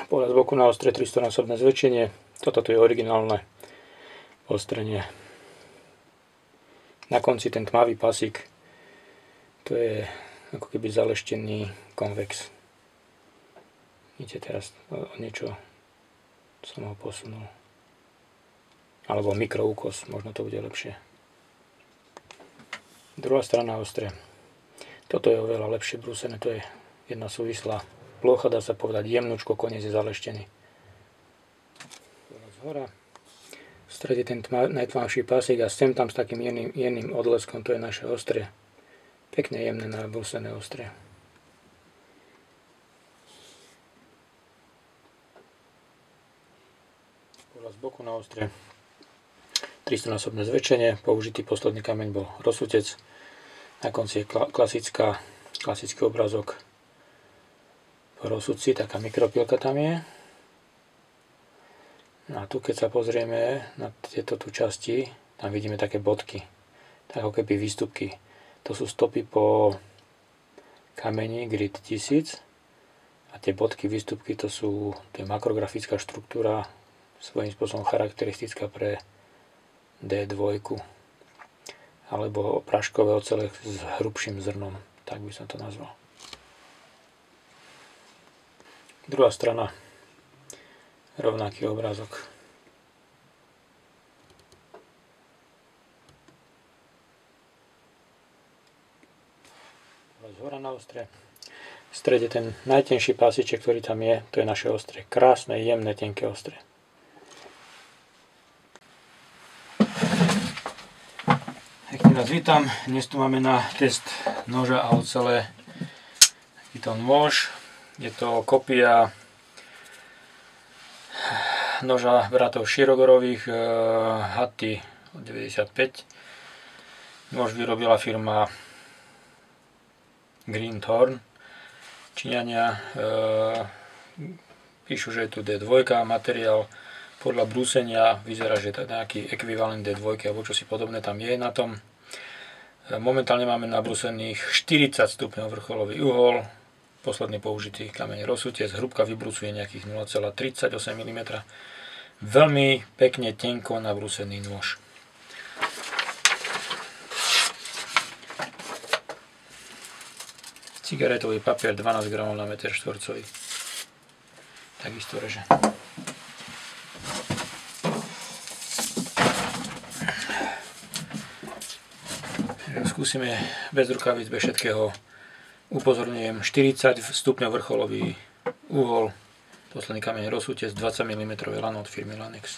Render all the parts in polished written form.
Pohľad z boku na ostre 300-násobné zväčšenie. Toto tu je originálne ostrenie. Na konci ten tmavý pasík, to je ako keby zaleštený konvex. Vidíte, teraz niečo som ho posunul. Alebo mikroúkos, možno to bude lepšie. Druhá strana ostre. Toto je oveľa lepšie brúsené, to je jedna súvislá plocha, dá sa povedať jemnúčko, koniec je zaleštený. Zhora. V strede ten najtmavší pásik a sem tam s takým jemným odleskom, to je naše ostrie. Pekne jemné nabrúsené ostrie. Pohľad z boku na ostrie. 300-násobné zväčšenie, použitý posledný kameň bol rozsutec. Na konci je klasický obrázok po rozsudci, taká mikropilka tam je. A tu keď sa pozrieme na tieto tu časti, tam vidíme také bodky, tak ako keby výstupky. To sú stopy po kameni Grit 1000 a tie bodky, výstupky, to je makrografická štruktúra, svojím spôsobom charakteristická pre D2 alebo práškové ocele s hrubším zrnom, tak by som to nazval. Druhá strana, rovnaký obrázok. Zhora na ostre. V strede ten najtenší pásiček, ktorý tam je, to je naše ostrie. Krásne, jemné, tenké ostrie. Pekne vás vítam. Dnes tu máme na test noža a ocele takýto nôž. Je to kopia noža bratov Širogorových Hatty 95. Nôž vyrobila firma Green Thorn. Číňania píšu, že je tu D2 materiál. Podľa brúsenia vyzerá, že to je nejaký ekvivalent D2 alebo čo si podobné tam je na tom. Momentálne máme nabrúsených 40 stupňov vrcholový uhol. Posledný použitý kameň rozsutec. Hrúbka vybrúsuje nejakých 0,38 mm. Veľmi pekne tenko nabrúsený nôž. Cigaretový papier 12 g na meter štvorcový. Takisto reže. Skúsime bez rukavíc, bez všetkého. Upozorňujem, 40 stupňov vrcholový uhol. Posledný kameň rozsutec, 20 mm lano od firmy Lanex.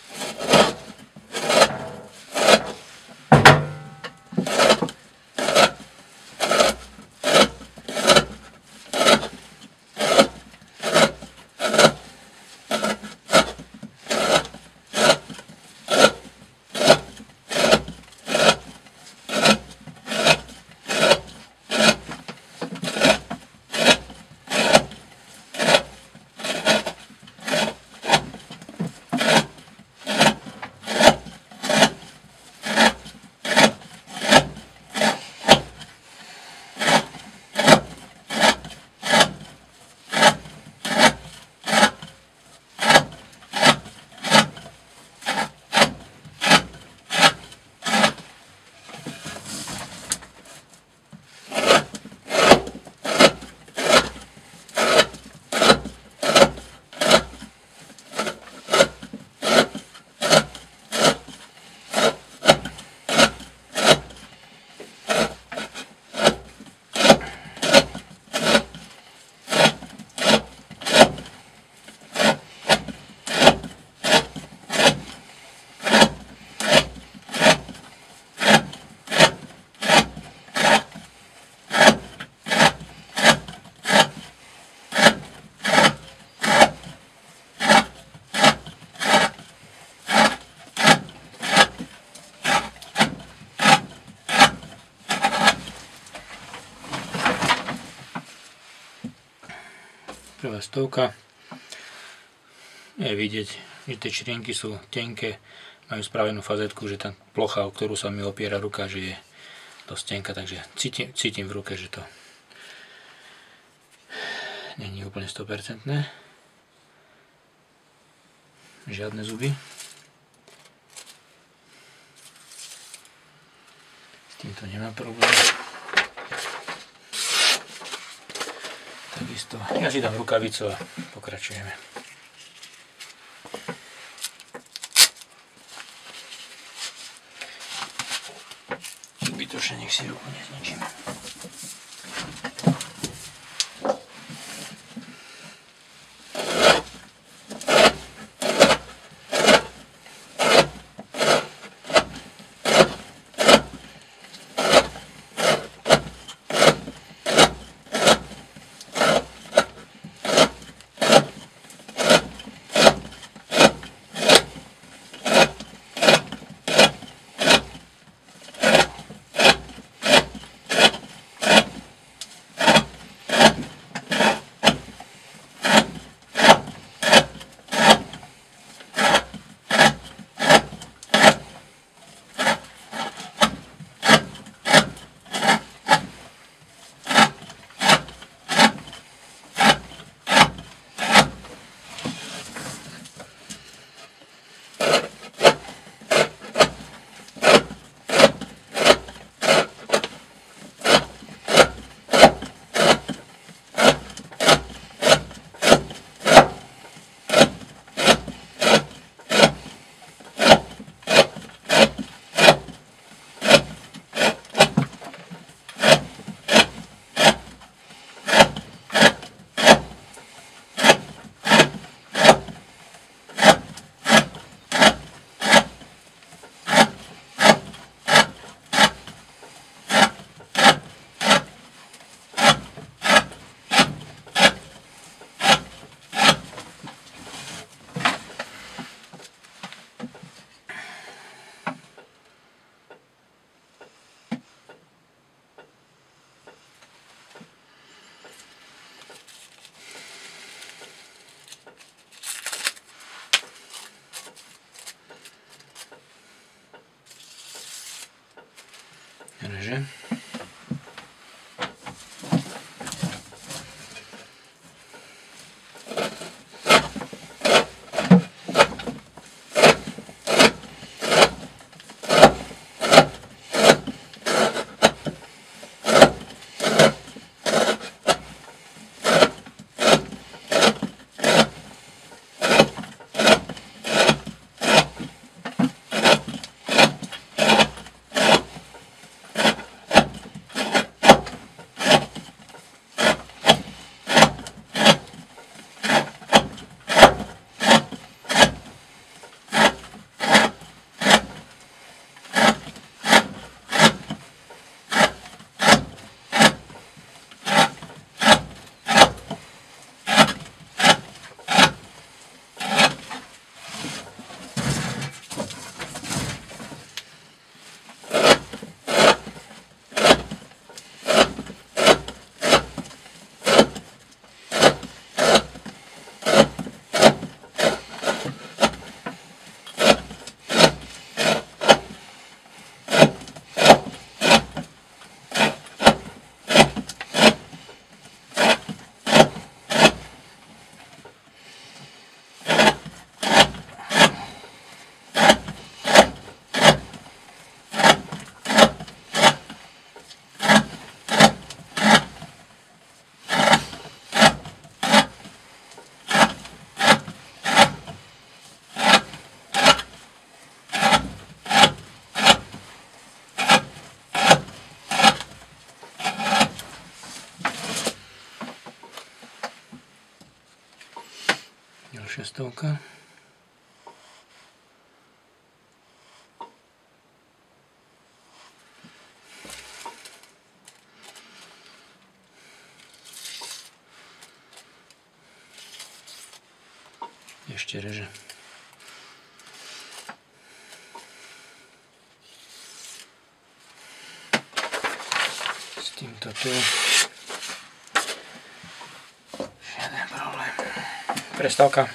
Prvá stovka. Je vidieť, že tie črienky sú tenké, majú spravenú fazetku, že tá plocha, o ktorú sa mi opiera ruka, že je dosť tenká, takže cítim v ruke, že to není úplne 100%. Žiadne zuby. S týmto nemám problém. Takisto. Ja si dám rukavicu a pokračujeme. Zbytočne nech si ruku nezničím. Reže. Ďalšia stovka. Ešte reže. S týmto tu. Žiaden problém. Prestávka.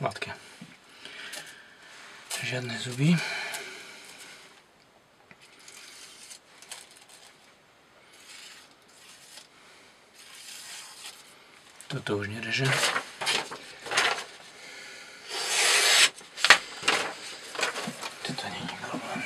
hladké. Žiadne zuby. Toto už nereže. Toto nie je problém.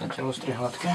Zatiaľ ostrie hladké.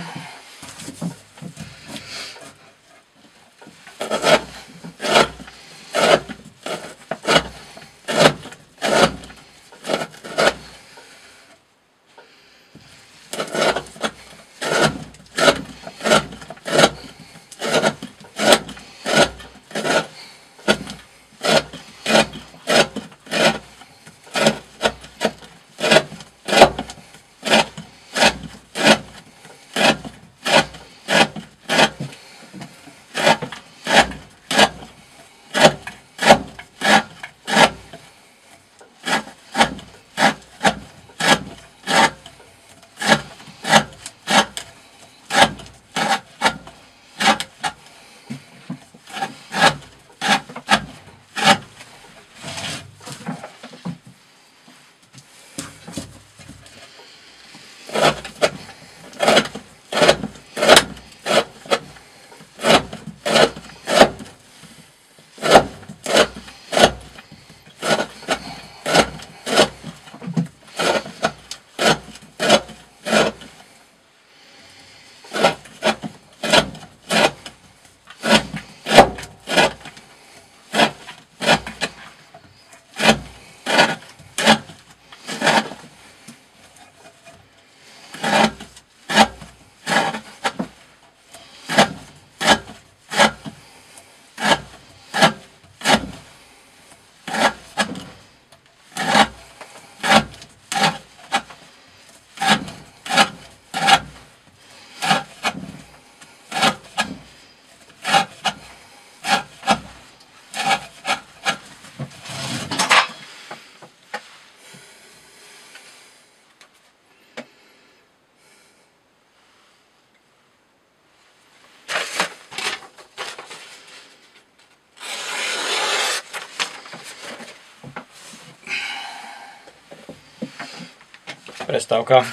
Prestávka.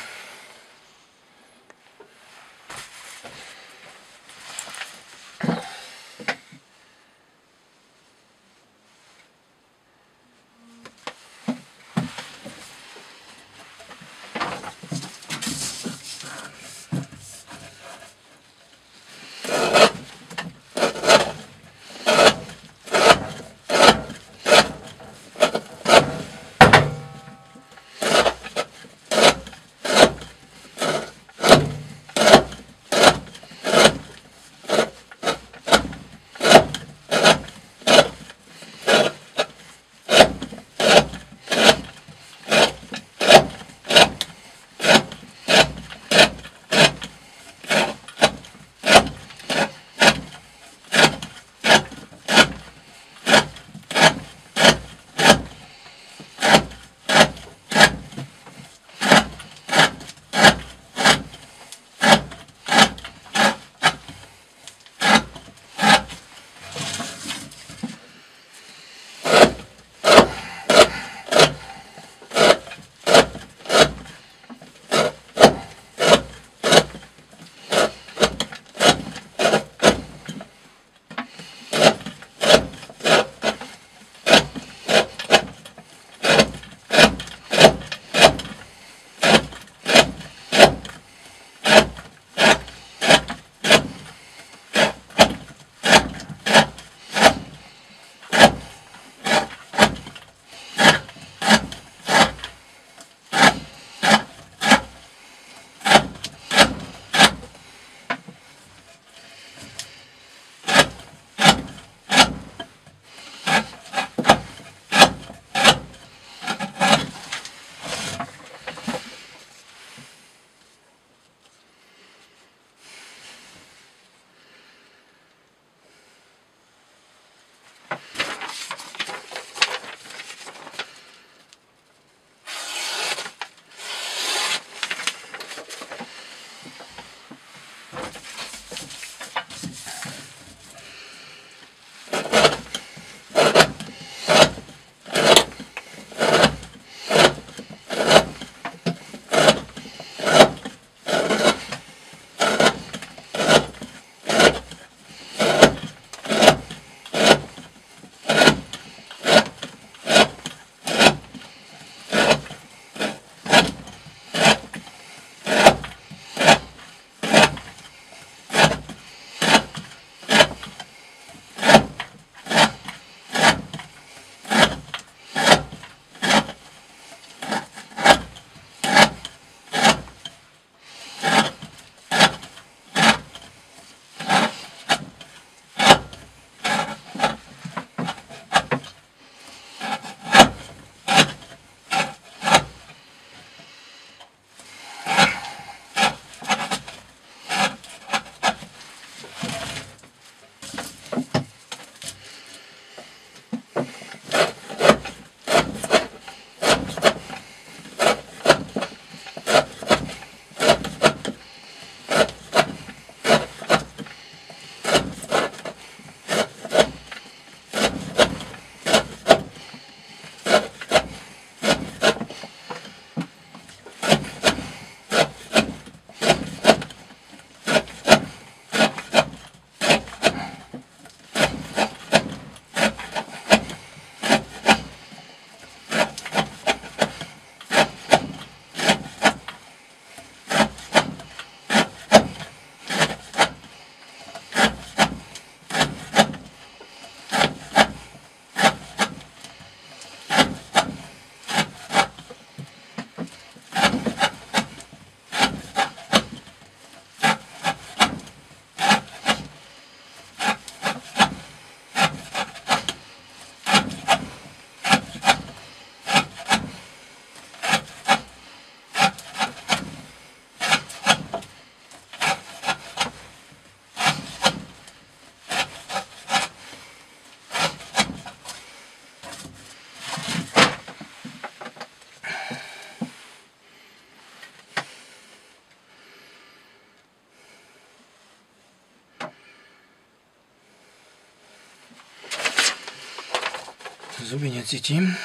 Zuby necítim.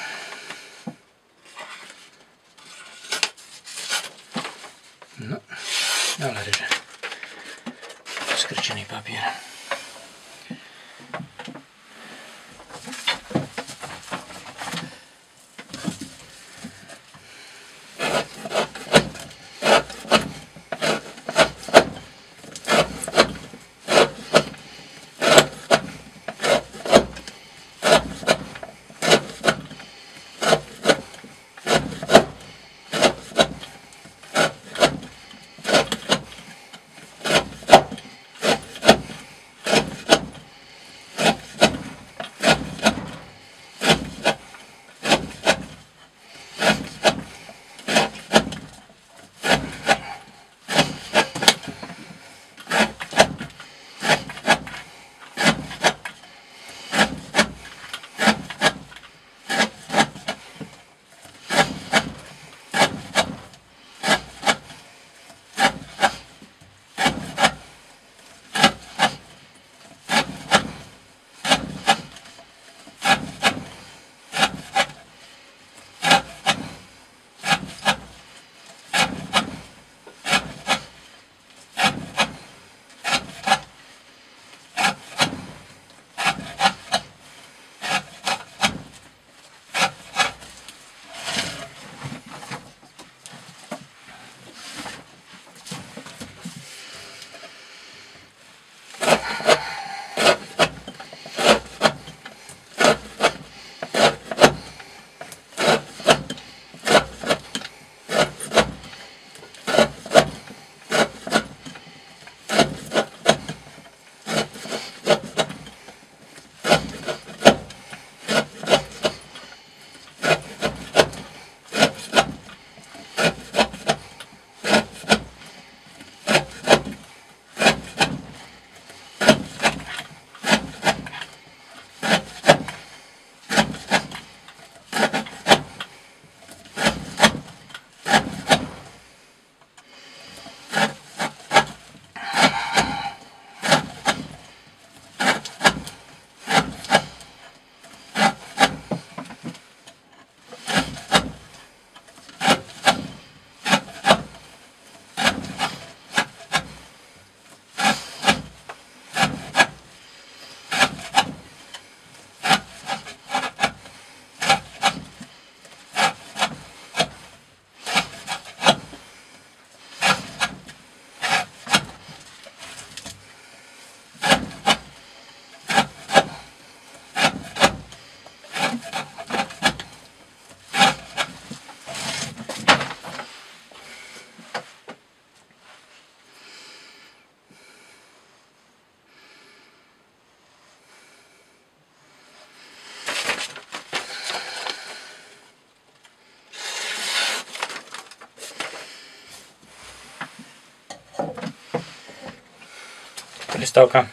No, ale reže. Skrčený papier. Prestávka.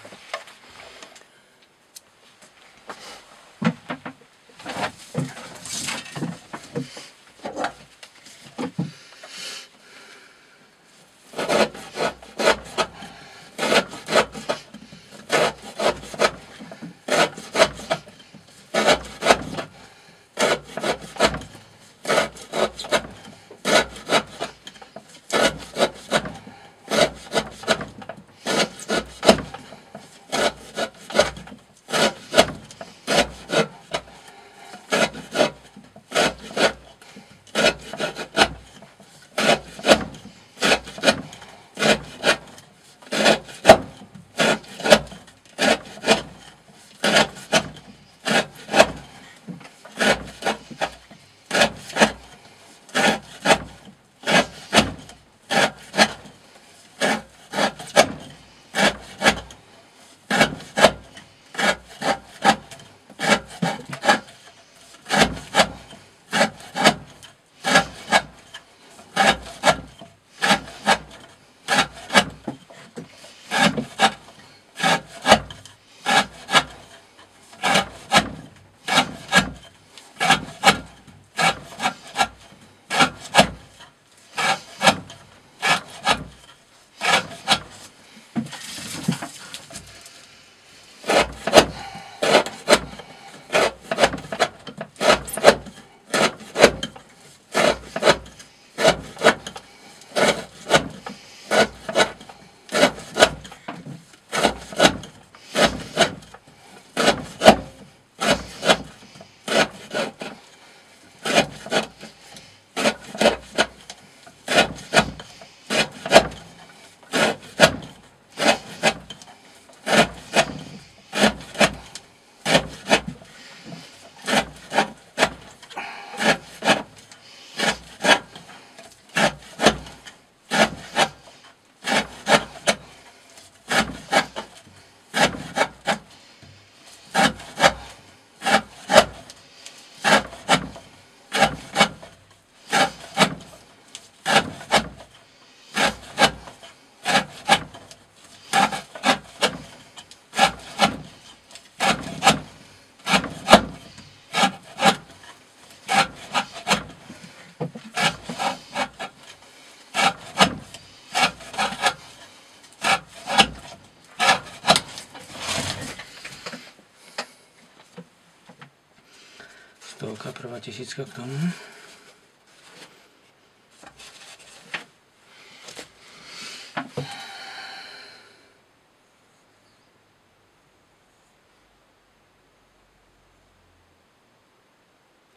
taká prvá tisícka k tomu.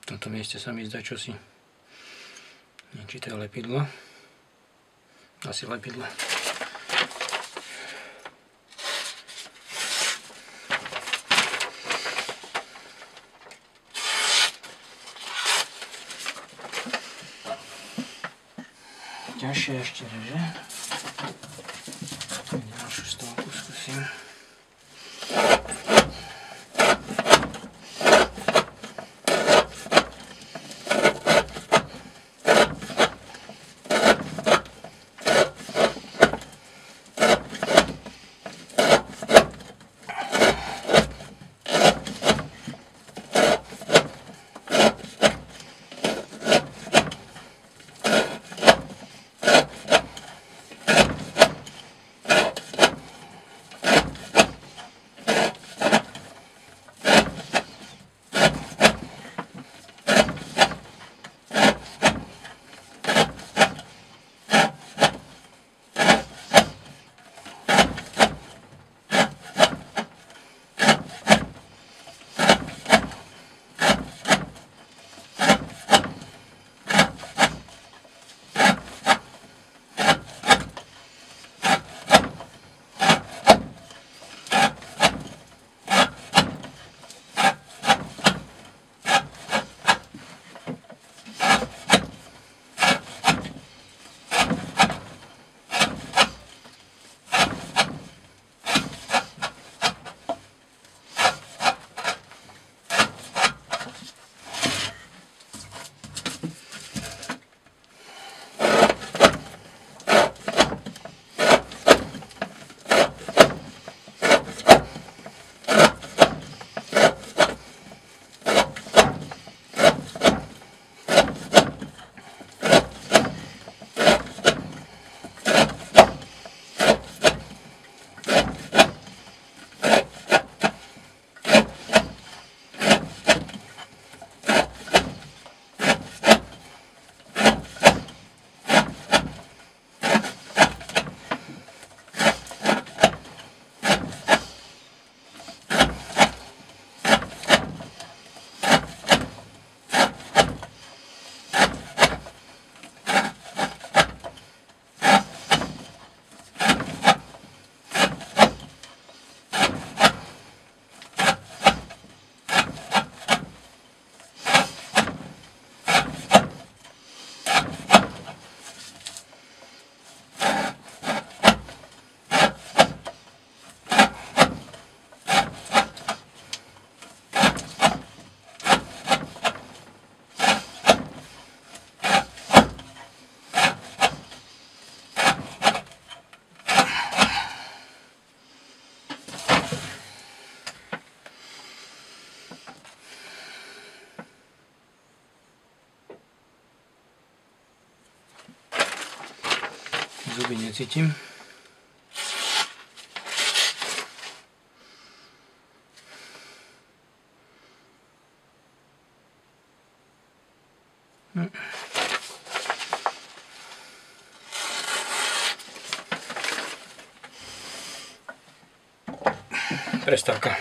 V tomto mieste sa mi zdá čosi. Neviem, či to je lepidlo. Asi lepidlo. Ťažšie ešte, že? Ďalšiu stovku skúsim. Zuby necítim. Prestávka.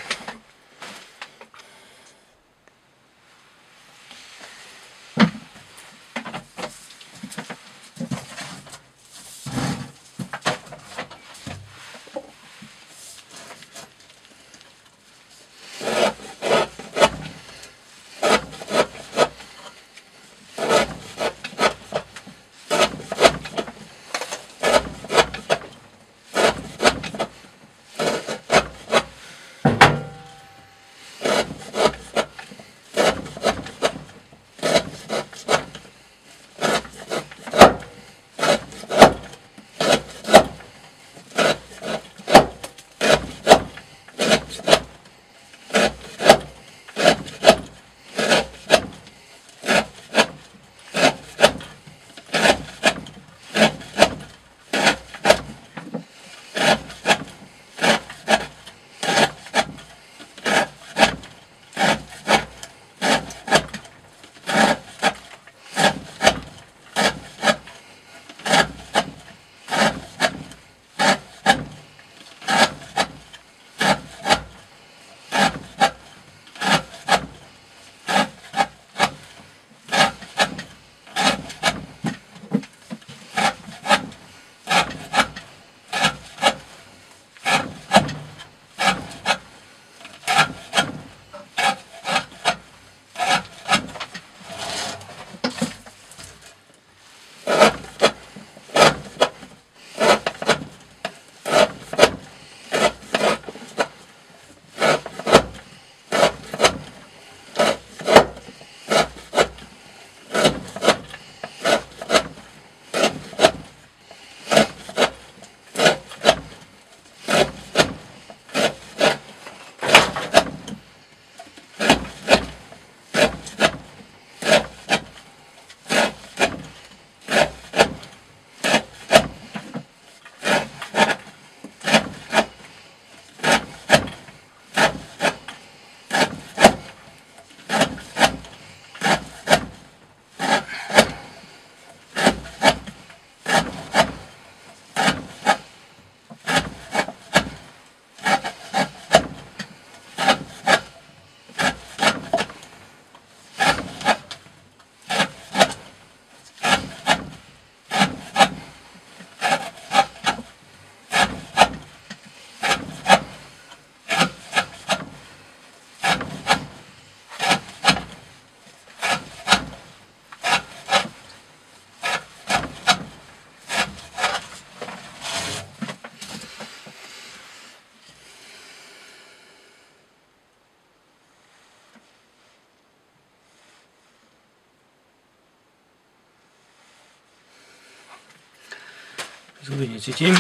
Zuby necítim.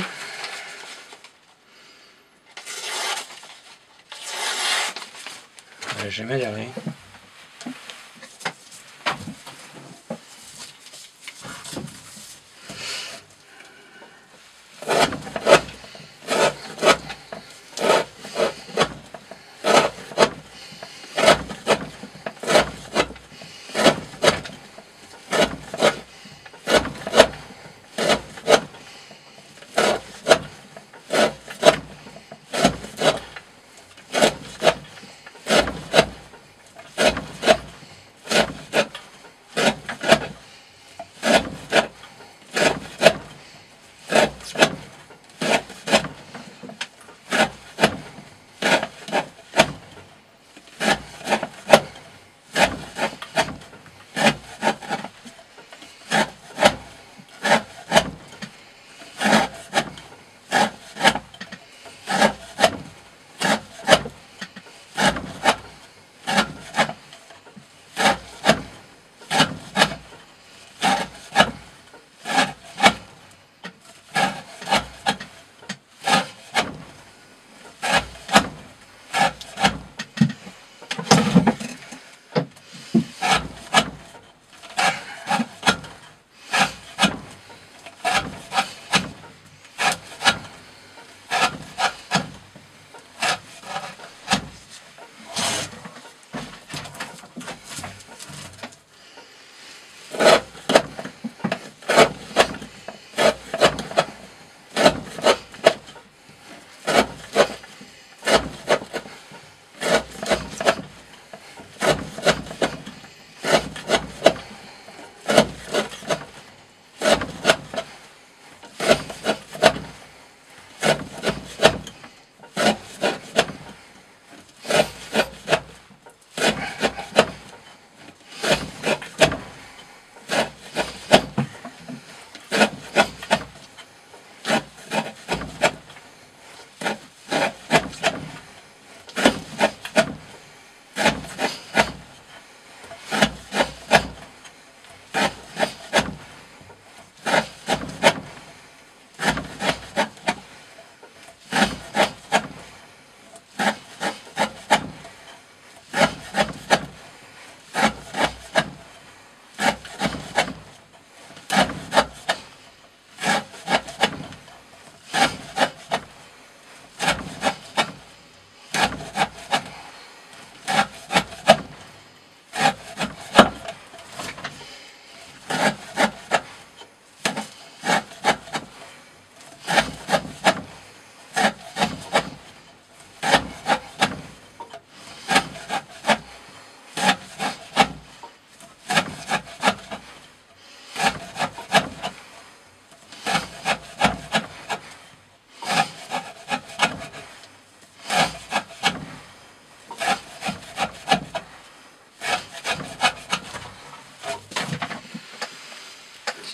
Režeme ďalej.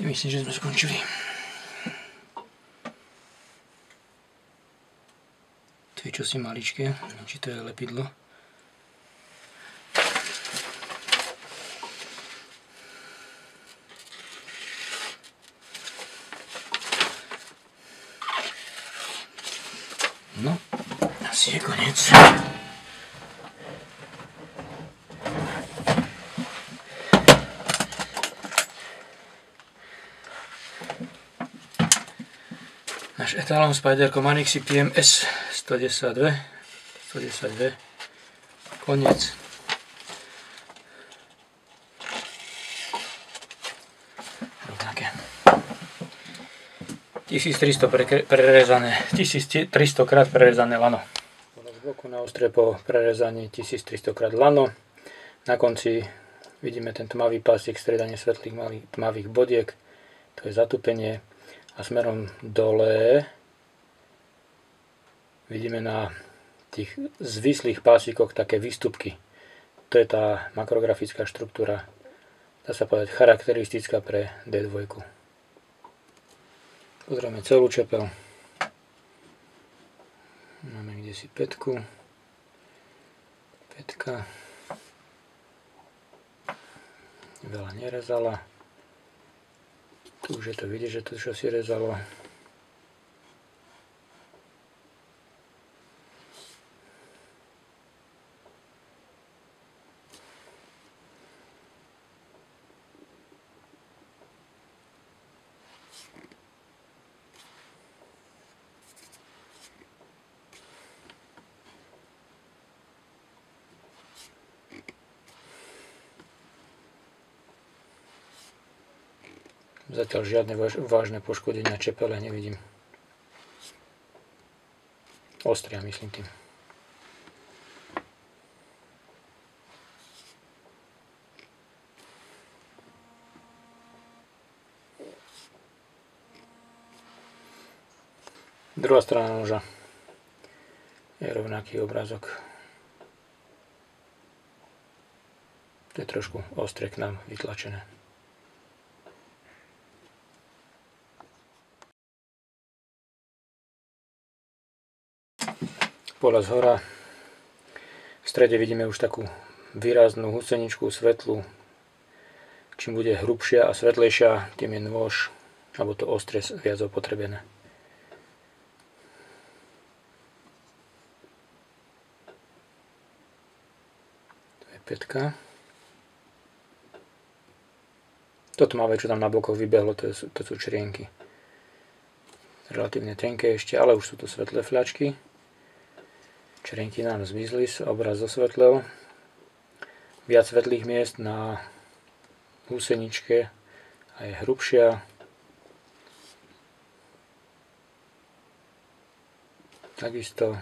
Myslím, že sme skončili. To je čosi maličké, neviem, či to je lepidlo. No, asi je koniec. Náš etalón Spyderco Manixi PMS 110V. Koniec. Rovnaké. 1300 prerezané, 1300 krát prerezané lano. Z boku na ostre po prerezaní 1300 krát lano. Na konci vidíme ten tmavý pásik, striedanie svetlých malých tmavých bodiek. To je zatupenie. A smerom dole vidíme na tých zvislých pásikoch také výstupky. To je tá makrografická štruktúra, dá sa povedať, charakteristická pre D2. Pozrieme celú čepel. Máme kdesi pätku. Pätka. Veľa nerezala. Tu už je to vidieť, že to čo si rezalo. Zatiaľ žiadne vážne poškodenia čepele nevidím. Ostria myslím tým. Druhá strana noža je rovnaký obrázok. To je trošku ostre k nám vytlačené. Poľa zhora. V strede vidíme už takú výraznú huseničku, svetlú. Čím bude hrubšia a svetlejšia, tým je nôž, alebo to ostrie viac opotrebené. To je pätka. To tmavé, čo tam na bokoch vybehlo, to sú črienky. Relatívne tenké ešte, ale už sú tu svetlé fľačky. Črienky nám zmizli, obraz zosvetlel. Viac svetlých miest na húseničke a je hrubšia. Takisto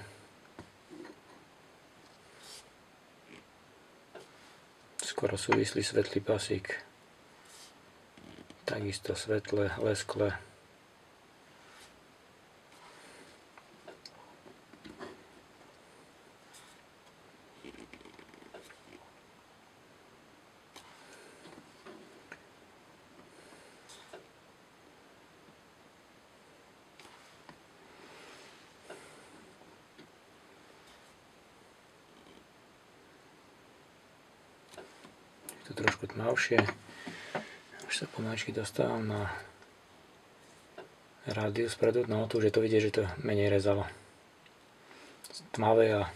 skoro súvislý svetlý pasík. Takisto svetlé, lesklé. Je to trošku tmavšie. Už sa pomaličky dostávam na rádius predu, no tu už je to vidieť, že to menej rezalo. Tmavé a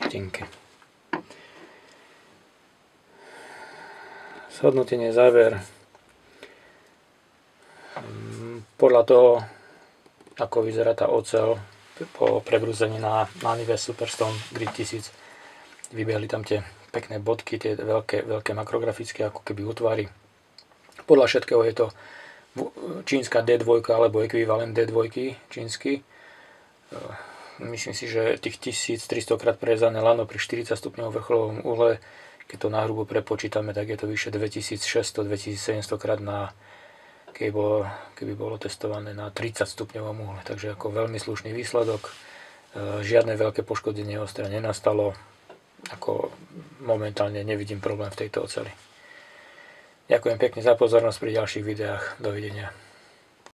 tenké. Zhodnotenie, záver. Podľa toho, ako vyzerá tá oceľ po prebrúzení na Nanive Superstone Grit 1000, vybehli tam tie pekné bodky, tie veľké makrografické ako keby útvary. Podľa všetkého je to čínska D2 alebo ekvivalent D2 čínsky. Myslím si, že tých 1300 krát prerezané lano pri 40 stupňovom vrcholovom uhle, keď to nahrubo prepočítame, tak je to vyše 2600-2700 krát keby bolo testované na 30 stupňovom uhle. Takže ako veľmi slušný výsledok. Žiadne veľké poškodenie ostra nenastalo. Ako momentálne nevidím problém v tejto oceli. Ďakujem pekne za pozornosť pri ďalších videách. Dovidenia.